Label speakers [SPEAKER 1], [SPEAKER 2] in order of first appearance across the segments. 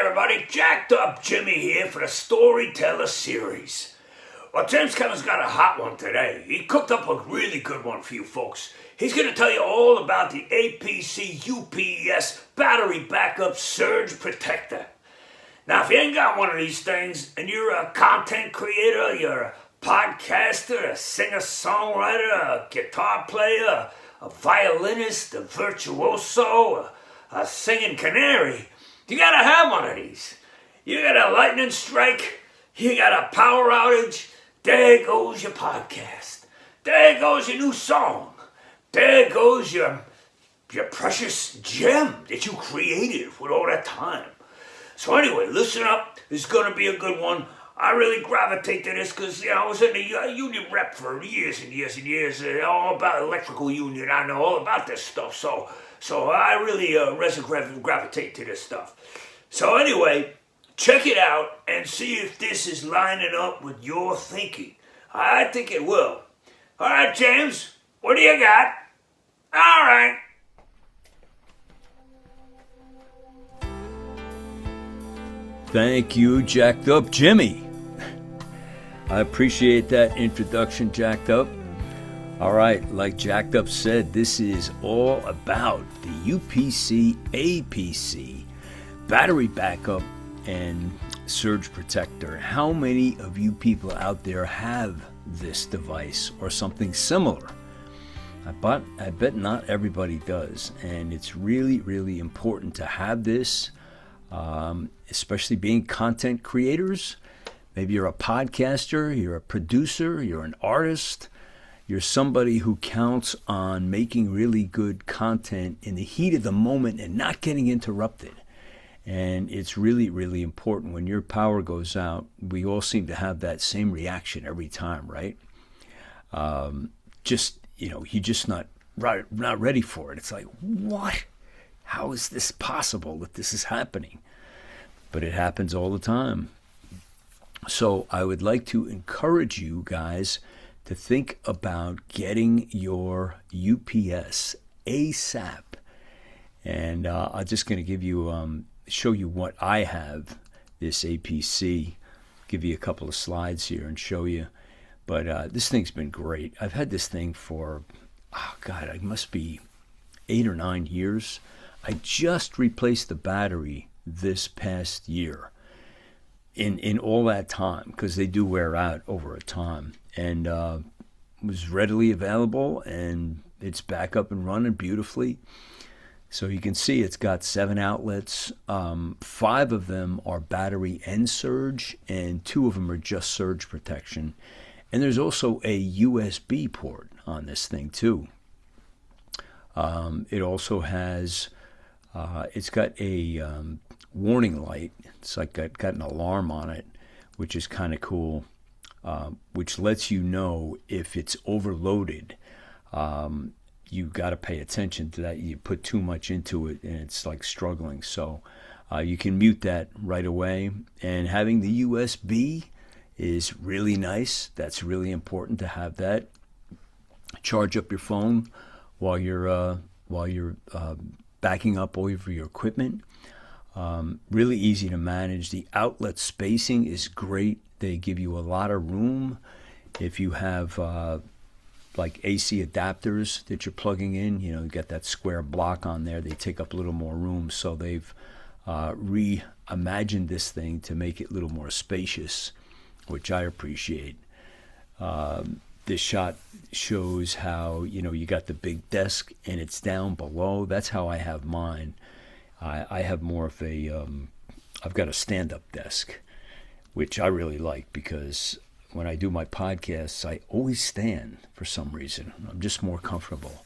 [SPEAKER 1] everybody, Jacked Up Jimmy here for the Storyteller series. Well, James Kevin's got a hot one today. He cooked up a really good one for you folks. He's going to tell you all about the APC UPS Battery Backup Surge Protector. Now, if you ain't got one of these things, and you're a content creator, you're a podcaster, a singer-songwriter, a guitar player, a violinist, a virtuoso, a singing canary, you gotta have one of these. You got a lightning strike, you got a power outage, there goes your podcast. There goes your new song. There goes your precious gem that you created with all that time. So anyway, listen up. This is going to be a good one. I really gravitate to this because, I was in the union rep for years and years and years. All about electrical union. I know all about this stuff. So I really gravitate to this stuff. So anyway, check it out and see if this is lining up with your thinking. I think it will. All right, James, what do you got? All right.
[SPEAKER 2] Thank you, Jacked Up Jimmy. I appreciate that introduction, Jacked Up. All right, like Jacked Up said, this is all about the UPC APC battery backup and surge protector. How many of you people out there have this device or something similar? I bet not everybody does, and it's really, really important to have this. Especially being content creators. Maybe you're a podcaster, you're a producer, you're an artist, you're somebody who counts on making really good content in the heat of the moment and not getting interrupted. And it's really, really important. When your power goes out, we all seem to have that same reaction every time, right? You're just not ready for it. It's like, what? How is this possible that this is happening? But it happens all the time. So I would like to encourage you guys to think about getting your UPS ASAP. And I'm just going to give you, show you what I have, this APC. Give you a couple of slides here and show you. But this thing's been great. I've had this thing for, it must be 8 or 9 years. I just replaced the battery this past year in all that time, because they do wear out over a time, and was readily available, and it's back up and running beautifully. So you can see it's got 7 outlets. 5 of them are battery and surge, and 2 of them are just surge protection. And there's also a USB port on this thing too. It also has it's got a warning light. It's like got an alarm on it, which is kind of cool, which lets you know if it's overloaded. You got to pay attention to that. You put too much into it and it's like struggling. So you can mute that right away. And having the USB is really nice. That's really important to have that. Charge up your phone while you're backing up over your equipment. Really easy to manage. The outlet spacing is great. They give you a lot of room. If you have like AC adapters that you're plugging in, you got that square block on there, they take up a little more room. So they've reimagined this thing to make it a little more spacious, which I appreciate. This shot shows how, you got the big desk and it's down below. That's how I have mine. I have more of I've got a stand-up desk, which I really like because when I do my podcasts, I always stand for some reason. I'm just more comfortable.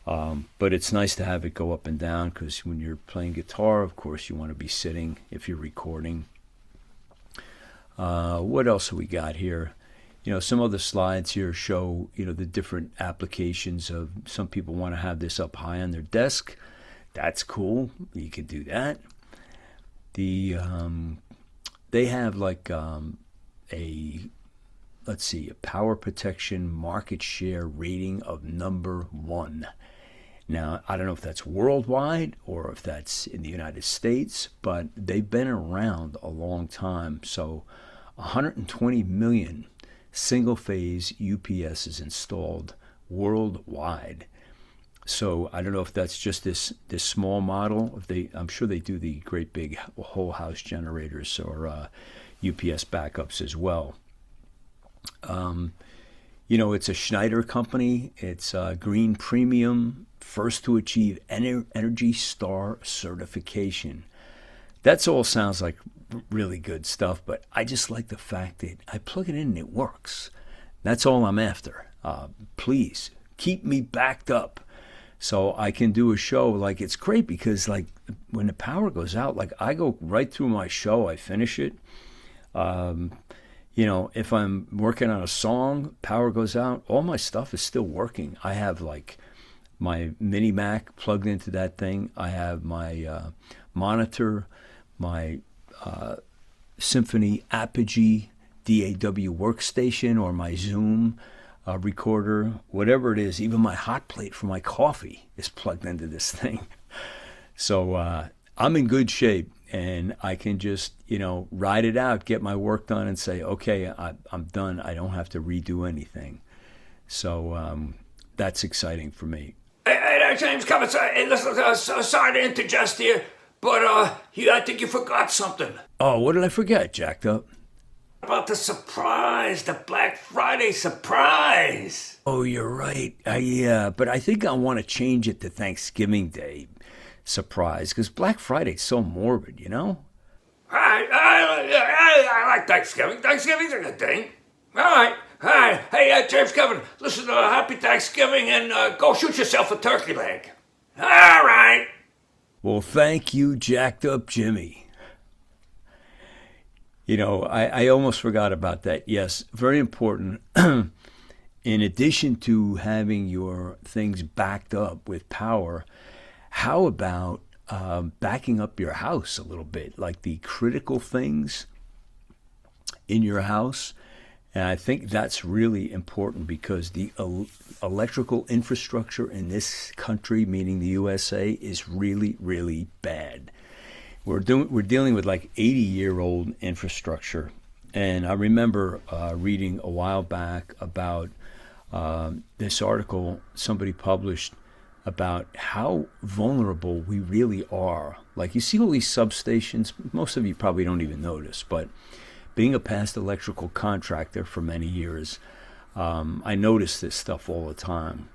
[SPEAKER 2] But it's nice to have it go up and down because when you're playing guitar, of course, you want to be sitting if you're recording. What else have we got here? Some other slides here show, the different applications of some people want to have this up high on their desk. That's cool. You can do that. They have like a power protection market share rating of #1. Now, I don't know if that's worldwide or if that's in the United States, but they've been around a long time. So 120 million single-phase UPS is installed worldwide. So I don't know if that's just this small model. I'm sure they do the great big whole house generators or UPS backups as well. It's a Schneider company. It's Green Premium, first to achieve Energy Star certification. That's all sounds like really good stuff, but I just like the fact that I plug it in and it works. That's all I'm after. Please keep me backed up so I can do a show. Like, it's great because, like, when the power goes out, like, I go right through my show, I finish it. If I'm working on a song, power goes out, all my stuff is still working. I have, like, my mini Mac plugged into that thing. I have my monitor, my Symphony Apogee DAW workstation, or my Zoom recorder, whatever it is. Even my hot plate for my coffee is plugged into this thing. So I'm in good shape, and I can just, ride it out, get my work done, and say, okay, I'm done. I don't have to redo anything. So that's exciting for me.
[SPEAKER 1] Hey, James, come inside. Hey, listen, sorry to interject here, but I think you forgot something.
[SPEAKER 2] Oh, what did I forget, Jacked Up?
[SPEAKER 1] About the surprise, the Black Friday surprise.
[SPEAKER 2] Oh, you're right. Yeah, but I think I want to change it to Thanksgiving Day surprise, because Black Friday's so morbid,
[SPEAKER 1] I like Thanksgiving. Thanksgiving's a good thing. All right. Hey, James, Kevin, listen, happy Thanksgiving, and go shoot yourself a turkey leg. All right.
[SPEAKER 2] Well, thank you, Jacked Up Jimmy. I almost forgot about that. Yes, very important. In addition to having your things backed up with power, how about backing up your house a little bit, like the critical things in your house? And I think that's really important because the electrical infrastructure in this country, meaning the USA, is really, really bad. We're dealing with like 80-year-old infrastructure. And I remember reading a while back about this article somebody published about how vulnerable we really are. Like, you see all these substations, most of you probably don't even notice, but being a past electrical contractor for many years, I notice this stuff all the time.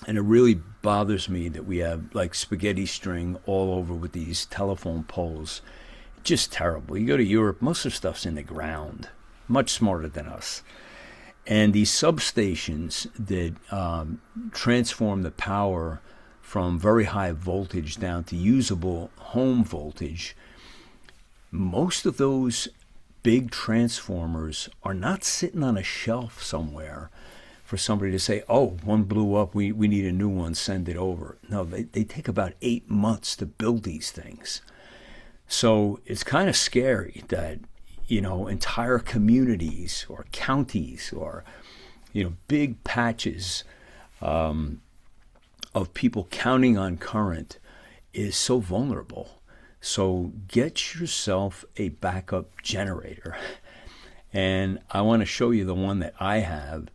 [SPEAKER 2] And it really bothers me that we have like spaghetti string all over with these telephone poles. Just terrible. You go to Europe, most of the stuff's in the ground, much smarter than us. And these substations that transform the power from very high voltage down to usable home voltage, most of those big transformers are not sitting on a shelf somewhere for somebody to say, oh, one blew up, we need a new one, send it over. No, they take about 8 months to build these things. So it's kind of scary that, entire communities or counties or, big patches of people counting on current is so vulnerable. So get yourself a backup generator. And I want to show you the one that I have.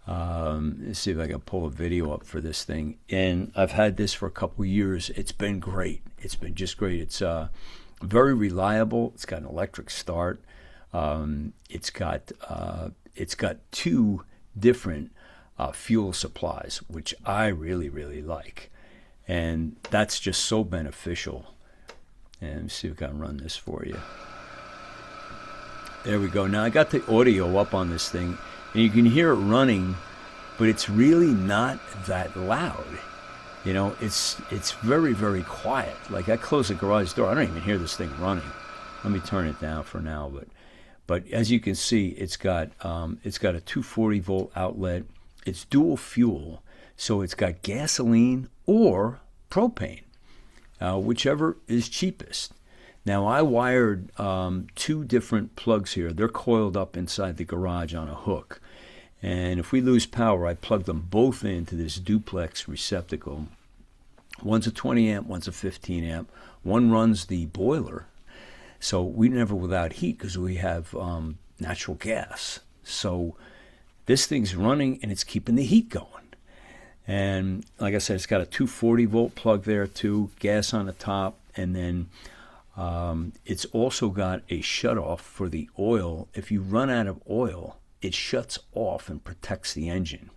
[SPEAKER 2] Let's see if I can pull a video up for this thing. And I've had this for a couple years. It's been great. It's been just great. It's very reliable. It's got an electric start. It's got 2 different fuel supplies, which I really, really like. And that's just so beneficial. And let's see if I can run this for you. There we go. Now I got the audio up on this thing, and you can hear it running, but it's really not that loud. It's very, very quiet. Like, I close the garage door, I don't even hear this thing running. Let me turn it down for now, but as you can see, it's got a 240 volt outlet. It's dual fuel, so it's got gasoline or propane, whichever is cheapest. Now, I wired 2 different plugs here. They're coiled up inside the garage on a hook. And if we lose power, I plug them both into this duplex receptacle. One's a 20 amp, one's a 15 amp. One runs the boiler, so we never without heat because we have natural gas. So this thing's running and it's keeping the heat going. And like I said, it's got a 240 volt plug there too, gas on the top, and then it's also got a shutoff for the oil. If you run out of oil, it shuts off and protects the engine.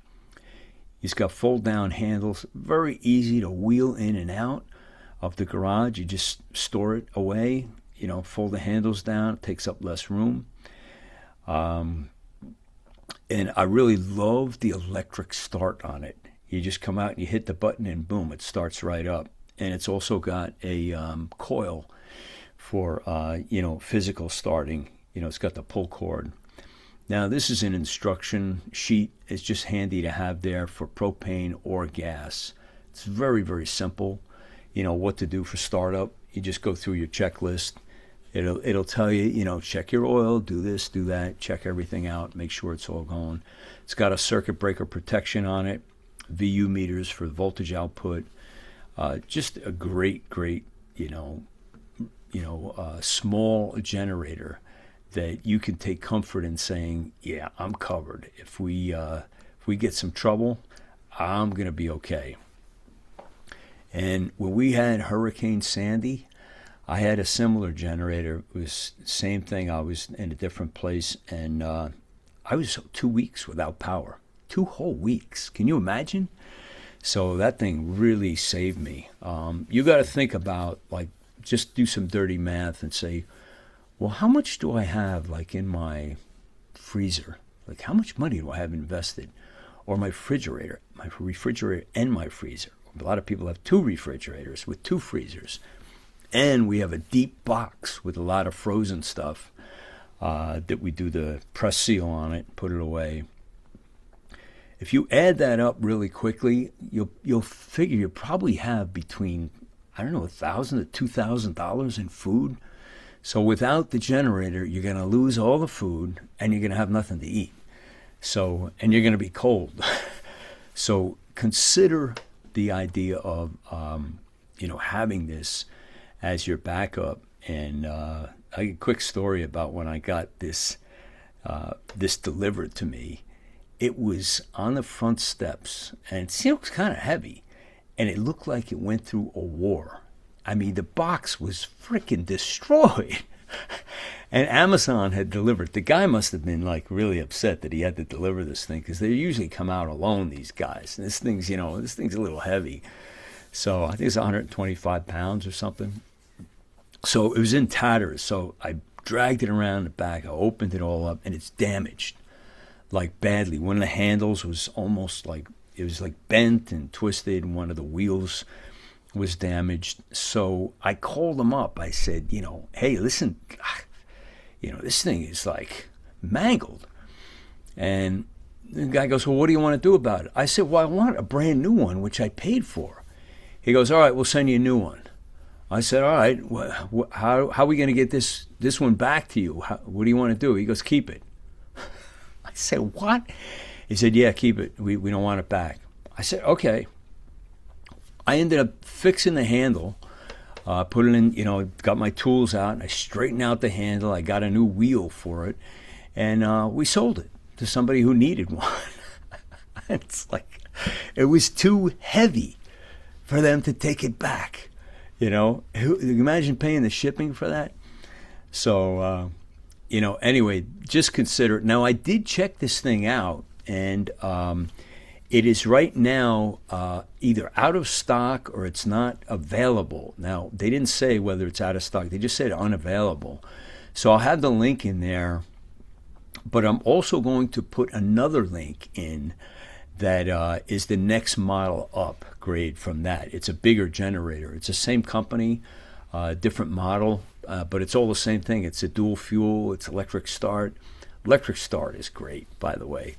[SPEAKER 2] It's got fold down handles, very easy to wheel in and out of the garage. You just store it away, fold the handles down, it takes up less room. And I really love the electric start on it. You just come out and you hit the button and boom, it starts right up. And it's also got a coil for, physical starting. It's got the pull cord. Now, this is an instruction sheet. It's just handy to have there for propane or gas. It's very, very simple, what to do for startup. You just go through your checklist. It'll tell you, check your oil, do this, do that, check everything out, make sure it's all going. It's got a circuit breaker protection on it, VU meters for voltage output. Just a great, small generator that you can take comfort in saying, yeah, I'm covered. If we get some trouble, I'm going to be okay. And when we had Hurricane Sandy, I had a similar generator. It was the same thing. I was in a different place, and I was 2 weeks without power. 2 whole weeks. Can you imagine? So that thing really saved me. You got to think about, just do some dirty math and say, well, how much do I have, in my freezer? How much money do I have invested? Or my refrigerator and my freezer. A lot of people have 2 refrigerators with 2 freezers. And we have a deep box with a lot of frozen stuff that we do the press seal on it, put it away. If you add that up really quickly, you'll figure you probably have between, $1,000 to $2,000 in food. So without the generator, you're going to lose all the food and you're going to have nothing to eat. So, and you're going to be cold. So consider the idea of, having this as your backup. And a quick story about when I got this delivered to me. It was on the front steps, and it was kind of heavy, and it looked like it went through a war. I mean, the box was freaking destroyed. And Amazon had delivered. The guy must have been really upset that he had to deliver this thing, because they usually come out alone, these guys. And this thing's a little heavy. So I think it's 125 pounds or something. So it was in tatters. So I dragged it around the back. I opened it all up, and it's damaged, badly. One of the handles was almost bent and twisted, and one of the wheels was damaged. So I called them up. I said, hey, listen, this thing is mangled. And the guy goes, well, what do you want to do about it? I said, well, I want a brand new one, which I paid for. He goes, all right, we'll send you a new one. I said, all right, how are we going to get this one back to you? What do you want to do? He goes, keep it. I said, what? He said, yeah, keep it. We don't want it back. I said, okay. I ended up fixing the handle, put it in, got my tools out, and I straightened out the handle. I got a new wheel for it, and we sold it to somebody who needed one. It's it was too heavy for them to take it back. Imagine paying the shipping for that. So, anyway, just consider it. Now, I did check this thing out, and it is right now either out of stock or it's not available. Now, they didn't say whether it's out of stock. They just said unavailable. So I'll have the link in there, but I'm also going to put another link in that is the next model upgrade from that. It's a bigger generator. It's the same company, different model, but it's all the same thing. It's a dual fuel. It's electric start. Electric start is great, by the way.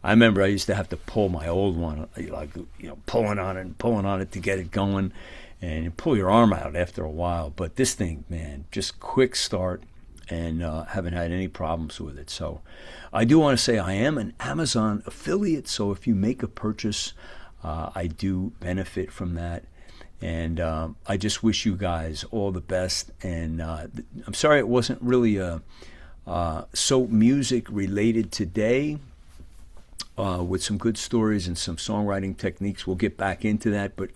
[SPEAKER 2] I remember I used to have to pull my old one, pulling on it to get it going, and you pull your arm out after a while. But this thing, man, just quick start, and haven't had any problems with it. So I do want to say I am an Amazon affiliate, so if you make a purchase, I do benefit from that. And I just wish you guys all the best. And I'm sorry it wasn't really so music related today, with some good stories and some songwriting techniques. We'll get back into that, but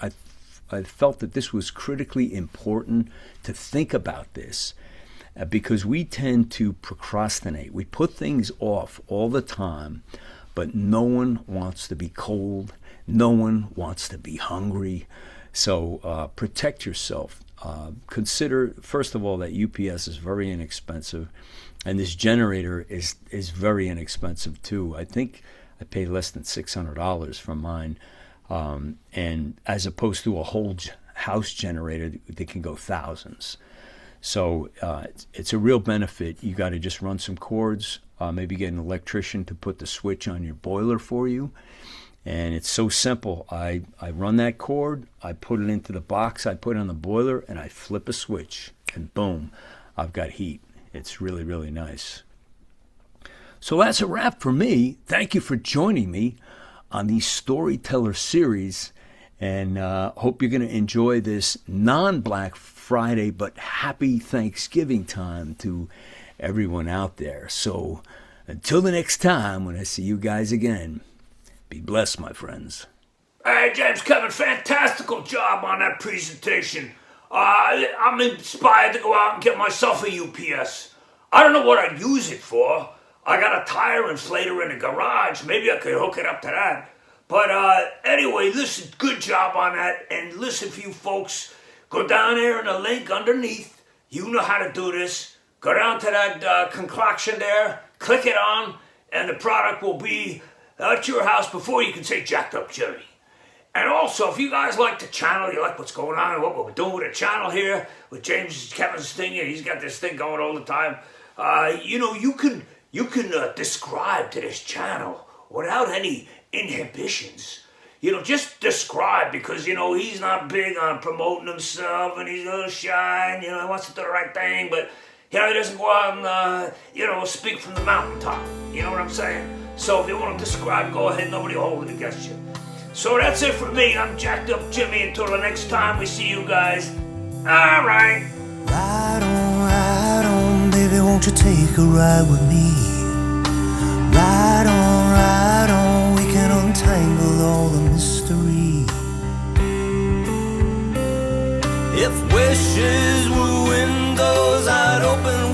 [SPEAKER 2] I felt that this was critically important to think about this, because we tend to procrastinate. We put things off all the time, but no one wants to be cold. No one wants to be hungry. So protect yourself. Consider, first of all, that UPS is very inexpensive, and this generator is very inexpensive too. I think I paid less than $600 for mine, and as opposed to a whole house generator that can go thousands. So it's a real benefit. You got to just run some cords, maybe get an electrician to put the switch on your boiler for you. And it's so simple. I run that cord, I put it into the box I put on the boiler, and I flip a switch, and boom, I've got heat. It's really, really nice. So that's a wrap for me. Thank you for joining me on the Storyteller series, and hope you're going to enjoy this non-Black Friday but happy Thanksgiving time to everyone out there. So until the next time when I see you guys again, be blessed, my friends.
[SPEAKER 1] Hey, James Kevin, fantastical job on that presentation. I'm inspired to go out and get myself a UPS. I don't know what I'd use it for. I got a tire inflator in the garage. Maybe I could hook it up to that. But anyway, listen, good job on that. And listen, for you folks, go down there in the link underneath. You know how to do this. Go down to that concoction there, click it on, and the product will be at your house before you can say Jacked Up Jimmy. And also, if you guys like the channel, you like what's going on and what we're doing with the channel here, with James Kevin's thing here, he's got this thing going all the time. You can describe to this channel without any inhibitions. Just describe, because, he's not big on promoting himself, and he's a little shy, and, he wants to do the right thing, but, he doesn't go out and, speak from the mountaintop. You know what I'm saying? So if you want to describe, go ahead, nobody will hold it against you. So that's it for me. I'm Jacked Up Jimmy. Until the next time we see you guys. All right.
[SPEAKER 3] Ride on, baby, won't you take a ride with me? Ride on, we can untangle all the mystery. If wishes were windows, I'd open